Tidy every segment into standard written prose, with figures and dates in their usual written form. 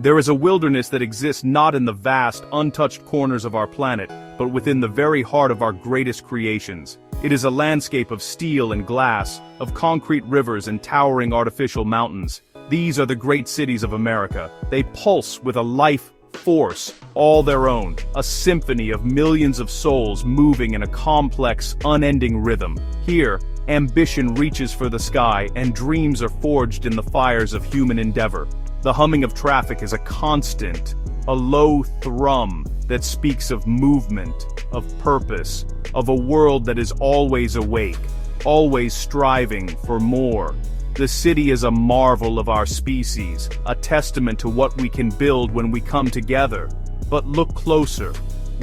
There is a wilderness that exists not in the vast, untouched corners of our planet, but within the very heart of our greatest creations. It is a landscape of steel and glass, of concrete rivers and towering artificial mountains. These are the great cities of America. They pulse with a life force all their own, a symphony of millions of souls moving in a complex, unending rhythm. Here, ambition reaches for the sky and dreams are forged in the fires of human endeavor. The humming of traffic is a constant, a low thrum that speaks of movement, of purpose, of a world that is always awake, always striving for more. The city is a marvel of our species, a testament to what we can build when we come together. But look closer.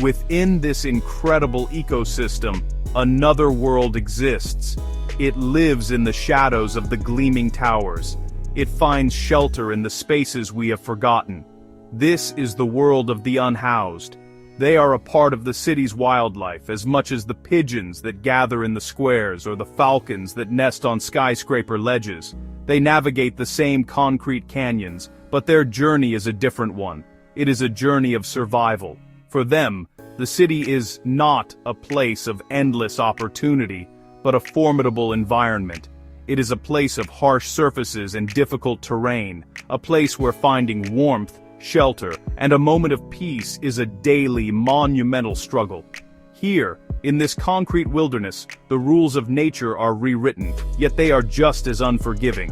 Within this incredible ecosystem, another world exists. It lives in the shadows of the gleaming towers. It finds shelter in the spaces we have forgotten. This is the world of the unhoused. They are a part of the city's wildlife as much as the pigeons that gather in the squares or the falcons that nest on skyscraper ledges. They navigate the same concrete canyons, but their journey is a different one. It is a journey of survival. For them, the city is not a place of endless opportunity, but a formidable environment. It is a place of harsh surfaces and difficult terrain, a place where finding warmth, shelter, and a moment of peace is a daily, monumental struggle. Here, in this concrete wilderness, the rules of nature are rewritten, yet they are just as unforgiving.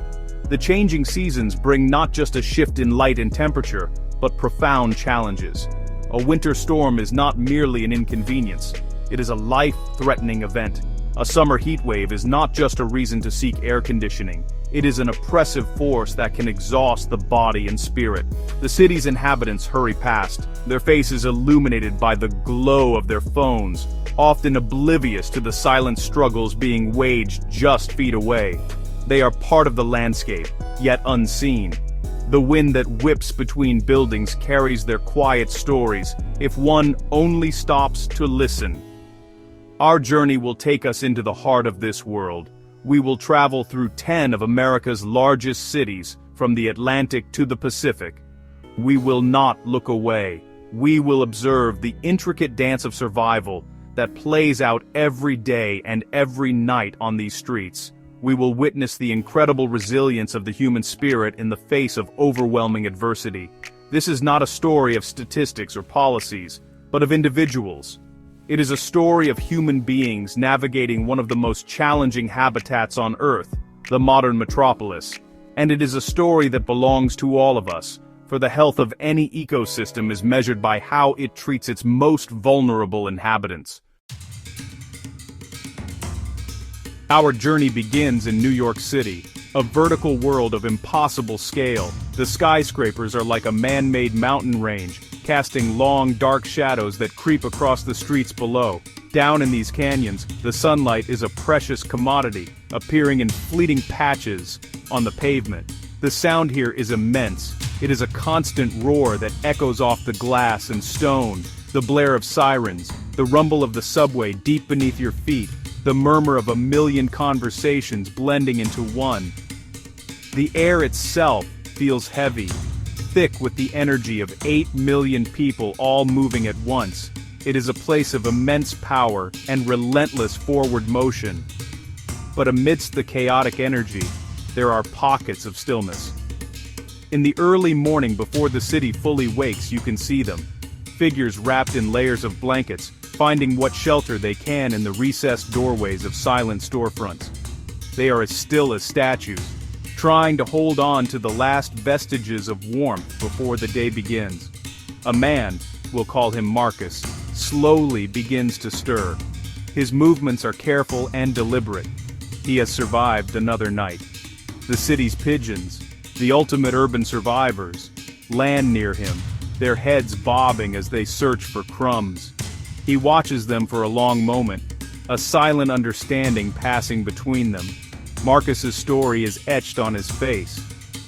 The changing seasons bring not just a shift in light and temperature, but profound challenges. A winter storm is not merely an inconvenience, it is a life-threatening event. A summer heat wave is not just a reason to seek air conditioning. It is an oppressive force that can exhaust the body and spirit. The city's inhabitants hurry past, their faces illuminated by the glow of their phones, often oblivious to the silent struggles being waged just feet away. They are part of the landscape, yet unseen. The wind that whips between buildings carries their quiet stories, if one only stops to listen. Our journey will take us into the heart of this world. We will travel through 10 of America's largest cities, from the Atlantic to the Pacific. We will not look away. We will observe the intricate dance of survival that plays out every day and every night on these streets. We will witness the incredible resilience of the human spirit in the face of overwhelming adversity. This is not a story of statistics or policies, but of individuals. It is a story of human beings navigating one of the most challenging habitats on Earth, the modern metropolis. And it is a story that belongs to all of us, for the health of any ecosystem is measured by how it treats its most vulnerable inhabitants. Our journey begins in New York City, a vertical world of impossible scale. The skyscrapers are like a man-made mountain range, casting long, dark shadows that creep across the streets below. Down in these canyons, the sunlight is a precious commodity, appearing in fleeting patches on the pavement. The sound here is immense. It is a constant roar that echoes off the glass and stone, the blare of sirens, the rumble of the subway deep beneath your feet, the murmur of a million conversations blending into one. The air itself feels heavy, thick with the energy of 8 million people all moving at once. It is a place of immense power and relentless forward motion. But amidst the chaotic energy, there are pockets of stillness. In the early morning before the city fully wakes, you can see them. Figures wrapped in layers of blankets, finding what shelter they can in the recessed doorways of silent storefronts. They are as still as statues, trying to hold on to the last vestiges of warmth before the day begins. A man, we'll call him Marcus, slowly begins to stir. His movements are careful and deliberate. He has survived another night. The city's pigeons, the ultimate urban survivors, land near him, their heads bobbing as they search for crumbs. He watches them for a long moment, a silent understanding passing between them. Marcus's story is etched on his face.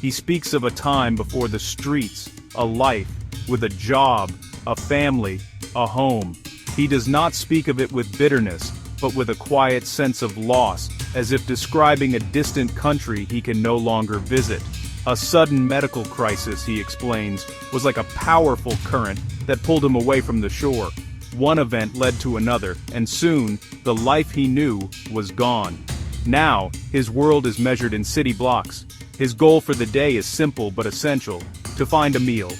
He speaks of a time before the streets, a life, with a job, a family, a home. He does not speak of it with bitterness, but with a quiet sense of loss, as if describing a distant country he can no longer visit. A sudden medical crisis, he explains, was like a powerful current that pulled him away from the shore. One event led to another, and soon, the life he knew was gone. Now, his world is measured in city blocks. His goal for the day is simple but essential: to find a meal,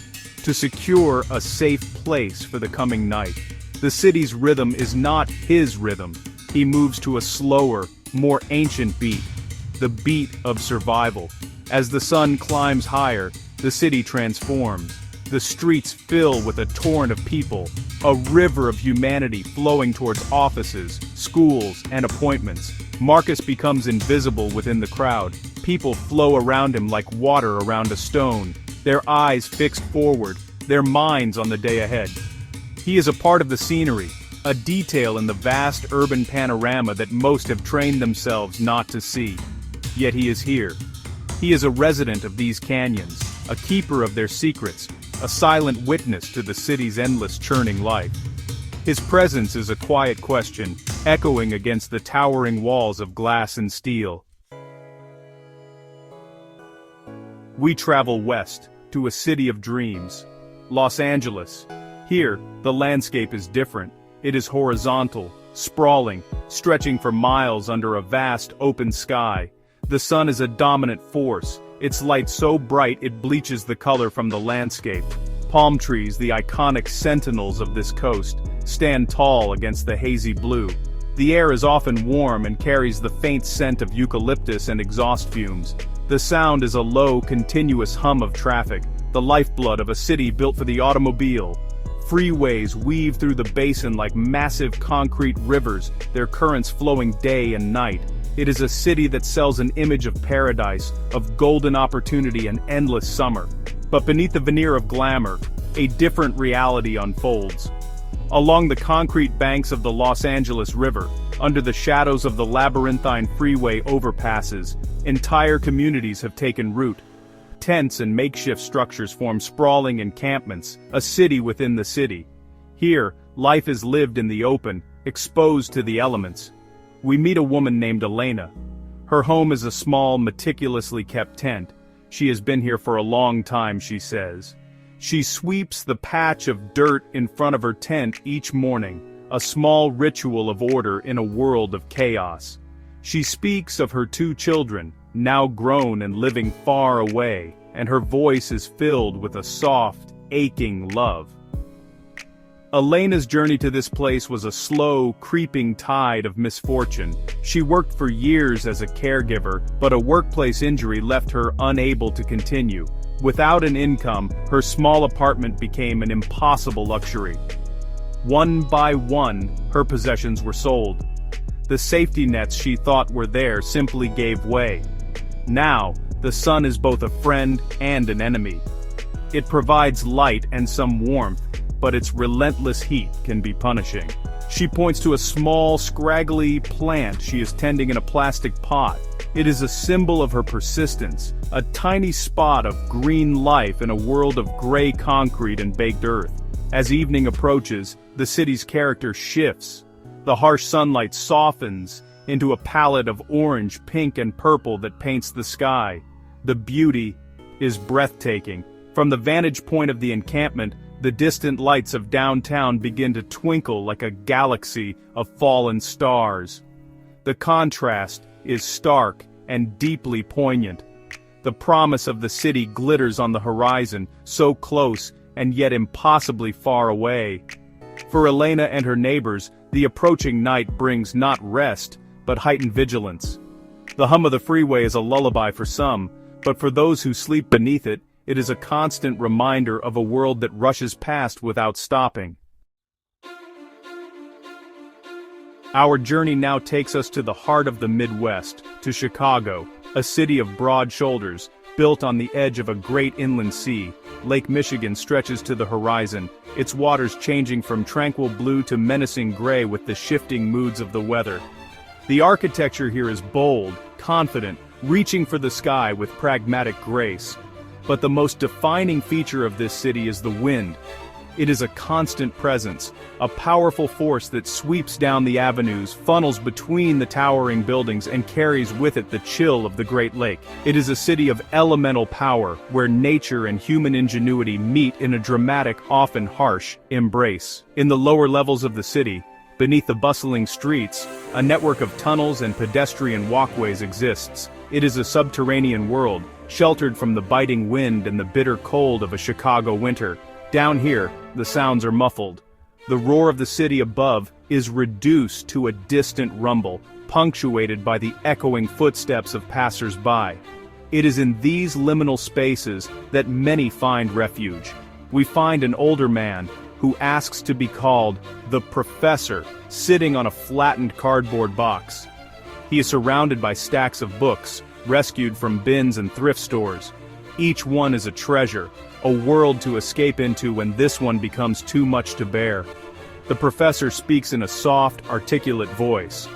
to secure a safe place for the coming night. The city's rhythm is not his rhythm. He moves to a slower, more ancient beat, the beat of survival. As the sun climbs higher, the city transforms. The streets fill with a torrent of people, a river of humanity flowing towards offices, schools, and appointments. Marcus becomes invisible within the crowd. People flow around him like water around a stone, their eyes fixed forward, their minds on the day ahead. He is a part of the scenery, a detail in the vast urban panorama that most have trained themselves not to see. Yet he is here. He is a resident of these canyons, a keeper of their secrets, a silent witness to the city's endless churning life. His presence is a quiet question, echoing against the towering walls of glass and steel. We travel west, to a city of dreams, Los Angeles. Here, the landscape is different. It is horizontal, sprawling, stretching for miles under a vast open sky. The sun is a dominant force, its light so bright it bleaches the color from the landscape. Palm trees, the iconic sentinels of this coast, stand tall against the hazy blue. The air is often warm and carries the faint scent of eucalyptus and exhaust fumes. The sound is a low, continuous hum of traffic, the lifeblood of a city built for the automobile. Freeways weave through the basin like massive concrete rivers, their currents flowing day and night. It is a city that sells an image of paradise, of golden opportunity and endless summer. But beneath the veneer of glamour, a different reality unfolds. Along the concrete banks of the Los Angeles River, under the shadows of the labyrinthine freeway overpasses, entire communities have taken root. Tents and makeshift structures form sprawling encampments, a city within the city. Here, life is lived in the open, exposed to the elements. We meet a woman named Elena. Her home is a small, meticulously kept tent. She has been here for a long time, she says. She sweeps the patch of dirt in front of her tent each morning, a small ritual of order in a world of chaos. She speaks of her 2 children, now grown and living far away, and her voice is filled with a soft, aching love. Elena's journey to this place was a slow, creeping tide of misfortune. She worked for years as a caregiver, but a workplace injury left her unable to continue. Without an income, her small apartment became an impossible luxury. One by one, her possessions were sold. The safety nets she thought were there simply gave way. Now, the sun is both a friend and an enemy. It provides light and some warmth, but its relentless heat can be punishing. She points to a small, scraggly plant she is tending in a plastic pot. It is a symbol of her persistence, a tiny spot of green life in a world of gray concrete and baked earth. As evening approaches, the city's character shifts. The harsh sunlight softens into a palette of orange, pink, and purple that paints the sky. The beauty is breathtaking. From the vantage point of the encampment, the distant lights of downtown begin to twinkle like a galaxy of fallen stars. The contrast is stark and deeply poignant. The promise of the city glitters on the horizon, so close and yet impossibly far away. For Elena and her neighbors, the approaching night brings not rest, but heightened vigilance. The hum of the freeway is a lullaby for some, but for those who sleep beneath it, it is a constant reminder of a world that rushes past without stopping. Our journey now takes us to the heart of the Midwest, to Chicago, a city of broad shoulders, built on the edge of a great inland sea. Lake Michigan stretches to the horizon, its waters changing from tranquil blue to menacing gray with the shifting moods of the weather. The architecture here is bold, confident, reaching for the sky with pragmatic grace. But the most defining feature of this city is the wind. It is a constant presence, a powerful force that sweeps down the avenues, funnels between the towering buildings, and carries with it the chill of the Great Lake. It is a city of elemental power, where nature and human ingenuity meet in a dramatic, often harsh, embrace. In the lower levels of the city, beneath the bustling streets, a network of tunnels and pedestrian walkways exists. It is a subterranean world, sheltered from the biting wind and the bitter cold of a Chicago winter. Down here, the sounds are muffled. The roar of the city above is reduced to a distant rumble, punctuated by the echoing footsteps of passers-by. It is in these liminal spaces that many find refuge. We find an older man who asks to be called the Professor, sitting on a flattened cardboard box. He is surrounded by stacks of books, rescued from bins and thrift stores. Each one is a treasure, a world to escape into when this one becomes too much to bear. The professor speaks in a soft, articulate voice.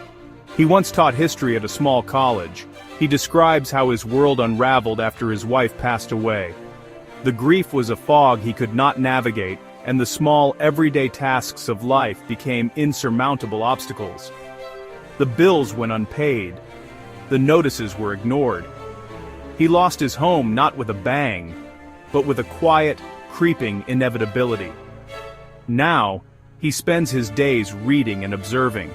He once taught history at a small college. He describes how his world unraveled after his wife passed away. The grief was a fog he could not navigate, and the small, everyday tasks of life became insurmountable obstacles. The bills went unpaid. The notices were ignored. He lost his home not with a bang, but with a quiet, creeping inevitability. Now, he spends his days reading and observing.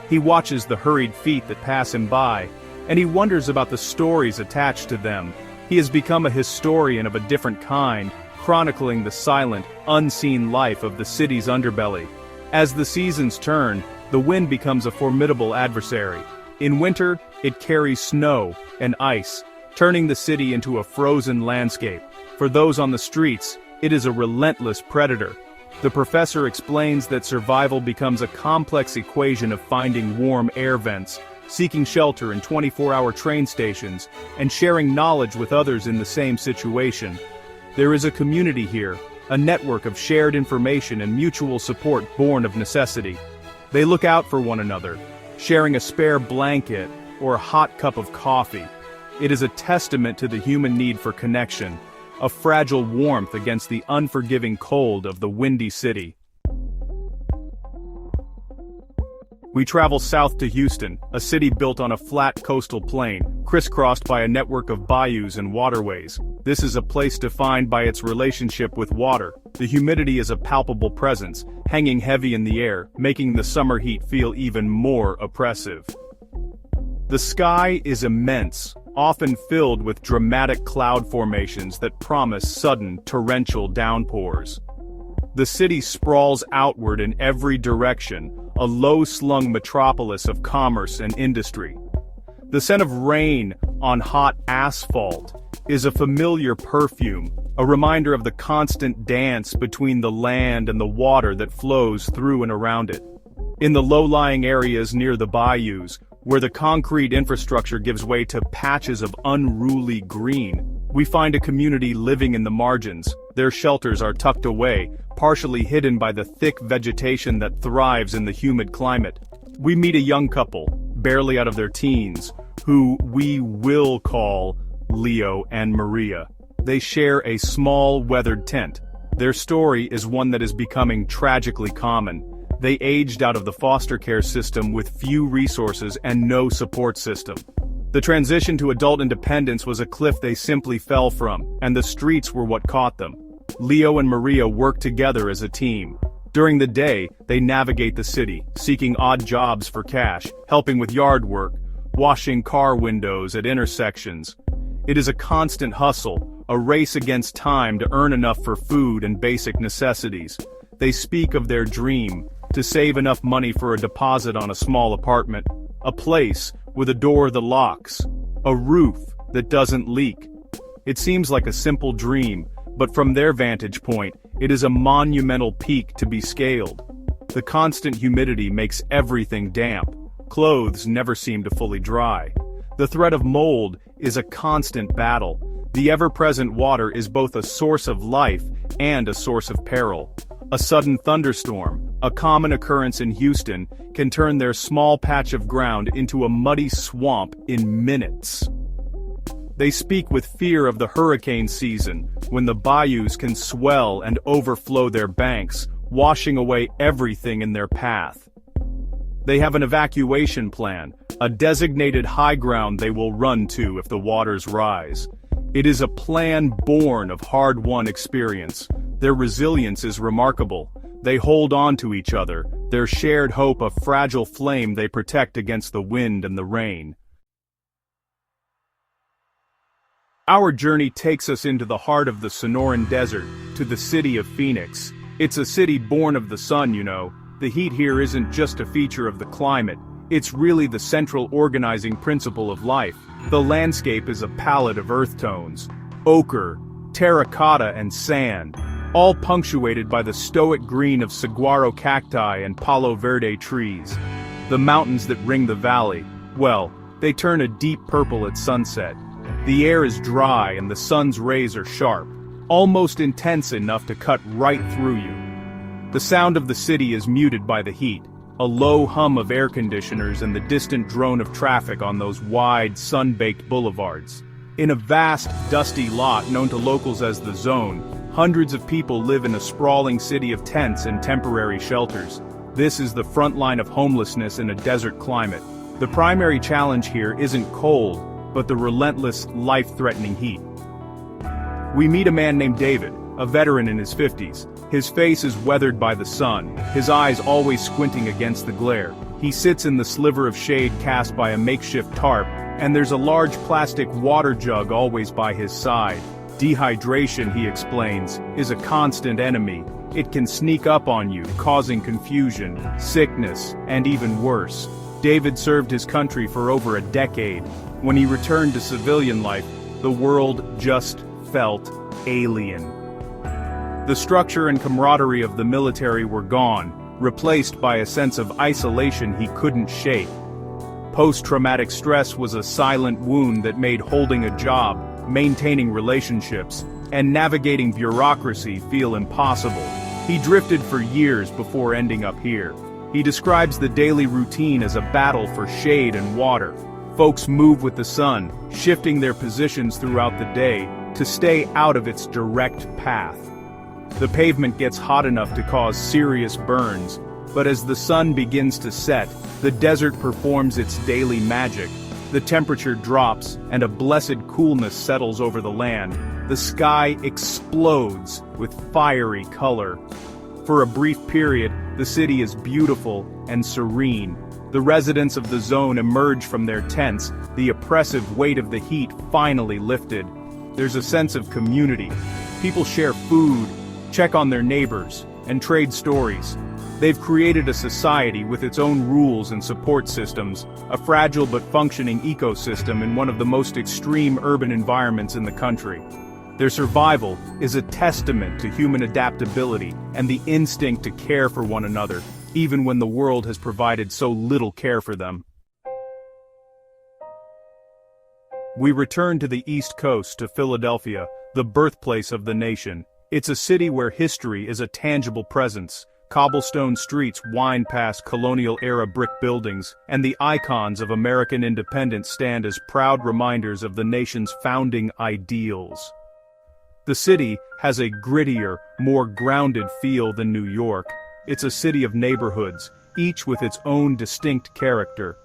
He watches the hurried feet that pass him by, and he wonders about the stories attached to them. He has become a historian of a different kind, chronicling the silent, unseen life of the city's underbelly. As the seasons turn, the wind becomes a formidable adversary. In winter, it carries snow and ice, turning the city into a frozen landscape. For those on the streets, it is a relentless predator. The professor explains that survival becomes a complex equation of finding warm air vents, seeking shelter in 24-hour train stations, and sharing knowledge with others in the same situation. There is a community here, a network of shared information and mutual support born of necessity. They look out for one another, sharing a spare blanket or a hot cup of coffee. It is a testament to the human need for connection, a fragile warmth against the unforgiving cold of the windy city. We travel south to Houston, a city built on a flat coastal plain, crisscrossed by a network of bayous and waterways. This is a place defined by its relationship with water. The humidity is a palpable presence, hanging heavy in the air, making the summer heat feel even more oppressive. The sky is immense, often filled with dramatic cloud formations that promise sudden, torrential downpours. The city sprawls outward in every direction, a low-slung metropolis of commerce and industry. The scent of rain on hot asphalt is a familiar perfume, a reminder of the constant dance between the land and the water that flows through and around it. In the low-lying areas near the bayous, where the concrete infrastructure gives way to patches of unruly green, we find a community living in the margins. Their shelters are tucked away, partially hidden by the thick vegetation that thrives in the humid climate. We meet a young couple, barely out of their teens, who we will call Leo and Maria. They share a small, weathered tent. Their story is one that is becoming tragically common. They aged out of the foster care system with few resources and no support system. The transition to adult independence was a cliff they simply fell from, and the streets were what caught them. Leo and Maria work together as a team. During the day, they navigate the city, seeking odd jobs for cash, helping with yard work, washing car windows at intersections. It is a constant hustle, a race against time to earn enough for food and basic necessities. They speak of their dream, to save enough money for a deposit on a small apartment, a place with a door that locks, a roof that doesn't leak. It seems like a simple dream, but from their vantage point, it is a monumental peak to be scaled. The constant humidity makes everything damp. Clothes never seem to fully dry. The threat of mold is a constant battle. The ever-present water is both a source of life and a source of peril. A sudden thunderstorm, a common occurrence in Houston, can turn their small patch of ground into a muddy swamp in minutes. They speak with fear of the hurricane season, when the bayous can swell and overflow their banks, washing away everything in their path. They have an evacuation plan, a designated high ground they will run to if the waters rise. It is a plan born of hard-won experience. Their resilience is remarkable. They hold on to each other, their shared hope a fragile flame they protect against the wind and the rain. Our journey takes us into the heart of the Sonoran Desert, to the city of Phoenix. It's a city born of the sun, you know. The heat here isn't just a feature of the climate, it's really the central organizing principle of life. The landscape is a palette of earth tones, ochre, terracotta and sand, all punctuated by the stoic green of saguaro cacti and palo verde trees. The mountains that ring the valley, well, they turn a deep purple at sunset. The air is dry and the sun's rays are sharp, almost intense enough to cut right through you. The sound of the city is muted by the heat, a low hum of air conditioners and the distant drone of traffic on those wide, sun-baked boulevards. In a vast, dusty lot known to locals as the Zone, hundreds of people live in a sprawling city of tents and temporary shelters. This is the front line of homelessness in a desert climate. The primary challenge here isn't cold, but the relentless, life-threatening heat. We meet a man named David, a veteran in his 50s. His face is weathered by the sun, his eyes always squinting against the glare. He sits in the sliver of shade cast by a makeshift tarp, and there's a large plastic water jug always by his side. Dehydration, he explains, is a constant enemy. It can sneak up on you, causing confusion, sickness, and even worse. David served his country for over a decade. When he returned to civilian life, the world just felt alien. The structure and camaraderie of the military were gone, replaced by a sense of isolation he couldn't shake. Post-traumatic stress was a silent wound that made holding a job, maintaining relationships, and navigating bureaucracy feel impossible. He drifted for years before ending up here. He describes the daily routine as a battle for shade and water. Folks move with the sun, shifting their positions throughout the day to stay out of its direct path. The pavement gets hot enough to cause serious burns, but as the sun begins to set, the desert performs its daily magic. The temperature drops, and a blessed coolness settles over the land. The sky explodes with fiery color. For a brief period, the city is beautiful and serene. The residents of the zone emerge from their tents, the oppressive weight of the heat finally lifted. There's a sense of community. People share food, check on their neighbors, and trade stories. They've created a society with its own rules and support systems, a fragile but functioning ecosystem in one of the most extreme urban environments in the country. Their survival is a testament to human adaptability and the instinct to care for one another, even when the world has provided so little care for them. We return to the East Coast, to Philadelphia, the birthplace of the nation. It's a city where history is a tangible presence. Cobblestone streets wind past colonial-era brick buildings, and the icons of American independence stand as proud reminders of the nation's founding ideals. The city has a grittier, more grounded feel than New York. It's a city of neighborhoods, each with its own distinct character.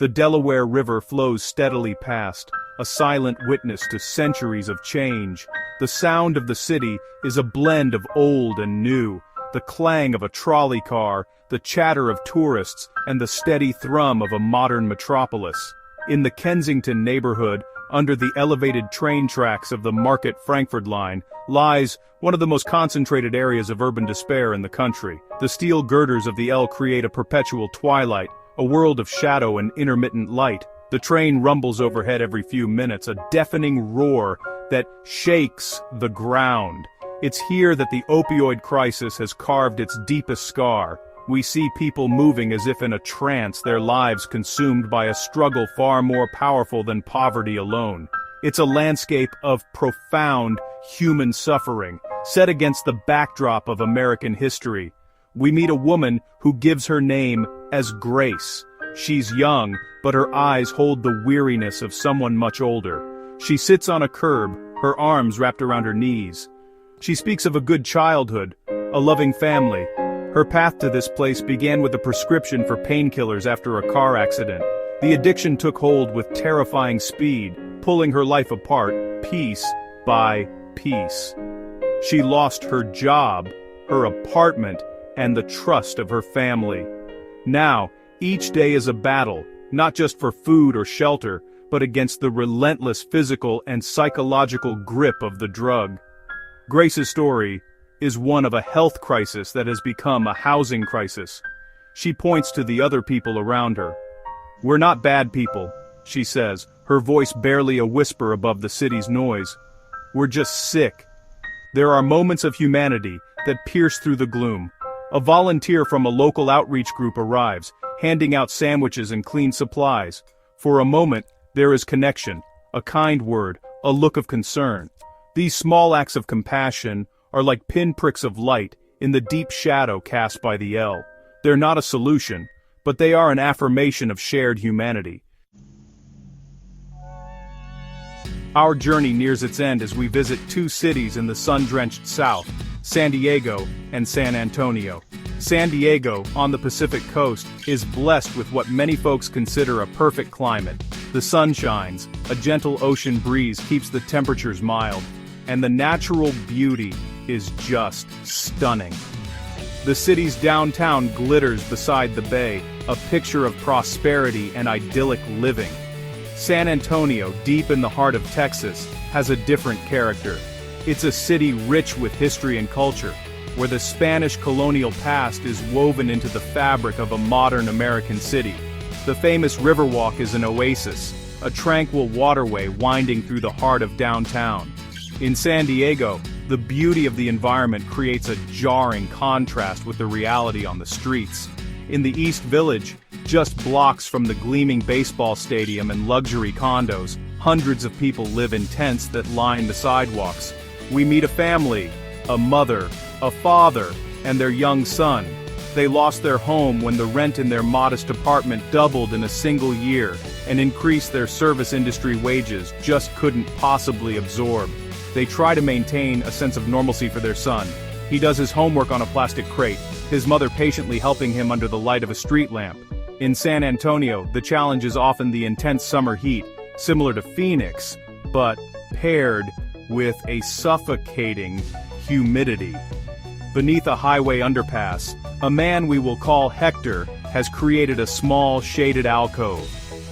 The Delaware River flows steadily past, a silent witness to centuries of change. The sound of the city is a blend of old and new, the clang of a trolley car, the chatter of tourists, and the steady thrum of a modern metropolis. In the Kensington neighborhood, under the elevated train tracks of the Market-Frankford line, lies one of the most concentrated areas of urban despair in the country. The steel girders of the L create a perpetual twilight, a world of shadow and intermittent light. The train rumbles overhead every few minutes, a deafening roar that shakes the ground. It's here that the opioid crisis has carved its deepest scar. We see people moving as if in a trance, their lives consumed by a struggle far more powerful than poverty alone. It's a landscape of profound human suffering, set against the backdrop of American history. We meet a woman who gives her name as Grace. She's young, but her eyes hold the weariness of someone much older. She sits on a curb, her arms wrapped around her knees. She speaks of a good childhood, a loving family. Her path to this place began with a prescription for painkillers after a car accident. The addiction took hold with terrifying speed, pulling her life apart, piece by piece. She lost her job, her apartment, and the trust of her family. Now, each day is a battle, not just for food or shelter, but against the relentless physical and psychological grip of the drug. Grace's story is one of a health crisis that has become a housing crisis. She points to the other people around her. "We're not bad people," she says, her voice barely a whisper above the city's noise. "We're just sick." There are moments of humanity that pierce through the gloom. A volunteer from a local outreach group arrives, handing out sandwiches and clean supplies. For a moment, there is connection, a kind word, a look of concern. These small acts of compassion are like pinpricks of light in the deep shadow cast by the L. They're not a solution, but they are an affirmation of shared humanity. Our journey nears its end as we visit two cities in the sun-drenched south, San Diego and San Antonio. San Diego, on the Pacific coast, is blessed with what many folks consider a perfect climate. The sun shines, a gentle ocean breeze keeps the temperatures mild, and the natural beauty is just stunning. The city's downtown glitters beside the bay, a picture of prosperity and idyllic living. San Antonio, deep in the heart of Texas, has a different character. It's a city rich with history and culture, where the Spanish colonial past is woven into the fabric of a modern American city. The famous Riverwalk is an oasis, a tranquil waterway winding through the heart of downtown. In San Diego, the beauty of the environment creates a jarring contrast with the reality on the streets. In the East Village, just blocks from the gleaming baseball stadium and luxury condos, hundreds of people live in tents that line the sidewalks. We meet a family, a mother, a father, and their young son. They lost their home when the rent in their modest apartment doubled in a single year, and increased their service industry wages just couldn't possibly absorb. They try to maintain a sense of normalcy for their son. He does his homework on a plastic crate, his mother patiently helping him under the light of a street lamp. In San Antonio, the challenge is often the intense summer heat, similar to Phoenix, but paired with a suffocating humidity. Beneath a highway underpass, a man we will call Hector has created a small shaded alcove.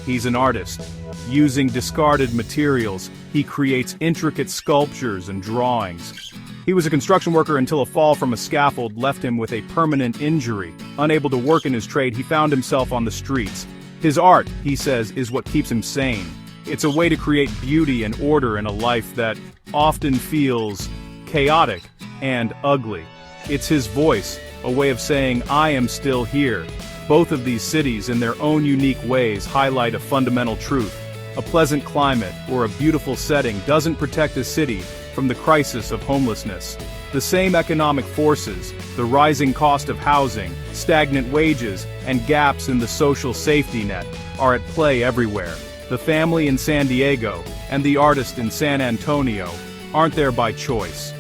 He's an artist. Using discarded materials, he creates intricate sculptures and drawings. He was a construction worker until a fall from a scaffold left him with a permanent injury. Unable to work in his trade, he found himself on the streets. His art, he says, is what keeps him sane. It's a way to create beauty and order in a life that often feels chaotic and ugly. It's his voice, a way of saying, "I am still here." Both of these cities, in their own unique ways, highlight a fundamental truth. A pleasant climate or a beautiful setting doesn't protect a city from the crisis of homelessness. The same economic forces, the rising cost of housing, stagnant wages, and gaps in the social safety net, are at play everywhere. The family in San Diego and the artist in San Antonio aren't there by choice.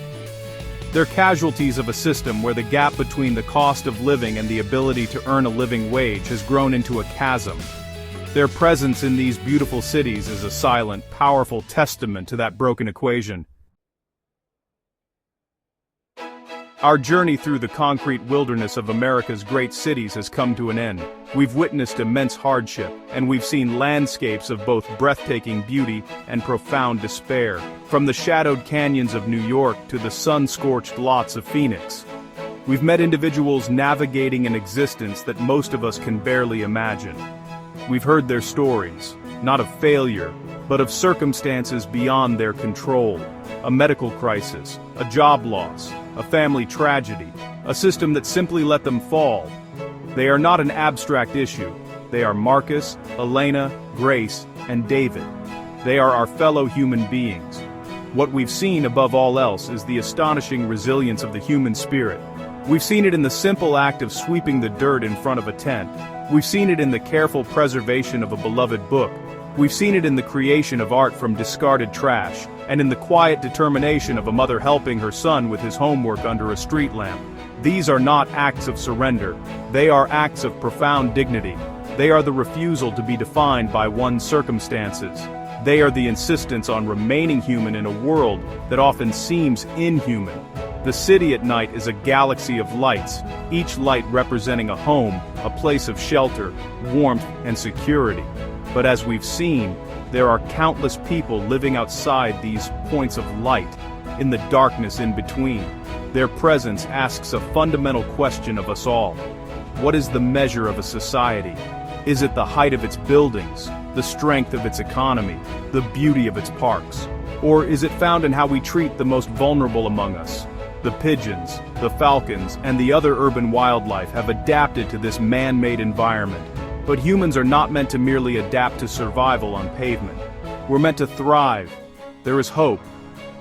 They're casualties of a system where the gap between the cost of living and the ability to earn a living wage has grown into a chasm. Their presence in these beautiful cities is a silent, powerful testament to that broken equation. Our journey through the concrete wilderness of America's great cities has come to an end. We've witnessed immense hardship, and we've seen landscapes of both breathtaking beauty and profound despair, from the shadowed canyons of New York to the sun-scorched lots of Phoenix. We've met individuals navigating an existence that most of us can barely imagine. We've heard their stories, not of failure, but of circumstances beyond their control. A medical crisis, a job loss, a family tragedy, a system that simply let them fall. They are not an abstract issue. They are Marcus, Elena, Grace, and David. They are our fellow human beings. What we've seen above all else is the astonishing resilience of the human spirit. We've seen it in the simple act of sweeping the dirt in front of a tent. We've seen it in the careful preservation of a beloved book. We've seen it in the creation of art from discarded trash, and in the quiet determination of a mother helping her son with his homework under a street lamp. These are not acts of surrender, they are acts of profound dignity. They are the refusal to be defined by one's circumstances. They are the insistence on remaining human in a world that often seems inhuman. The city at night is a galaxy of lights, each light representing a home, a place of shelter, warmth, and security. But as we've seen, there are countless people living outside these points of light, in the darkness in between. Their presence asks a fundamental question of us all. What is the measure of a society? Is it the height of its buildings, the strength of its economy, the beauty of its parks? Or is it found in how we treat the most vulnerable among us? The pigeons, the falcons, and the other urban wildlife have adapted to this man-made environment. But humans are not meant to merely adapt to survival on pavement. We're meant to thrive. There is hope.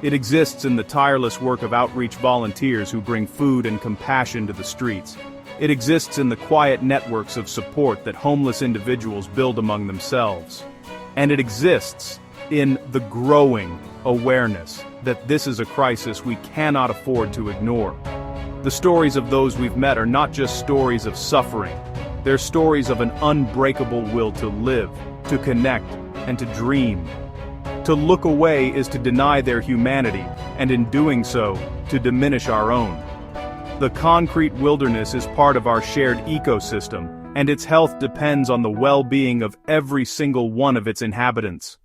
It exists in the tireless work of outreach volunteers who bring food and compassion to the streets. It exists in the quiet networks of support that homeless individuals build among themselves. And it exists in the growing awareness that this is a crisis we cannot afford to ignore. The stories of those we've met are not just stories of suffering. They're stories of an unbreakable will to live, to connect, and to dream. To look away is to deny their humanity, and in doing so, to diminish our own. The concrete wilderness is part of our shared ecosystem, and its health depends on the well-being of every single one of its inhabitants.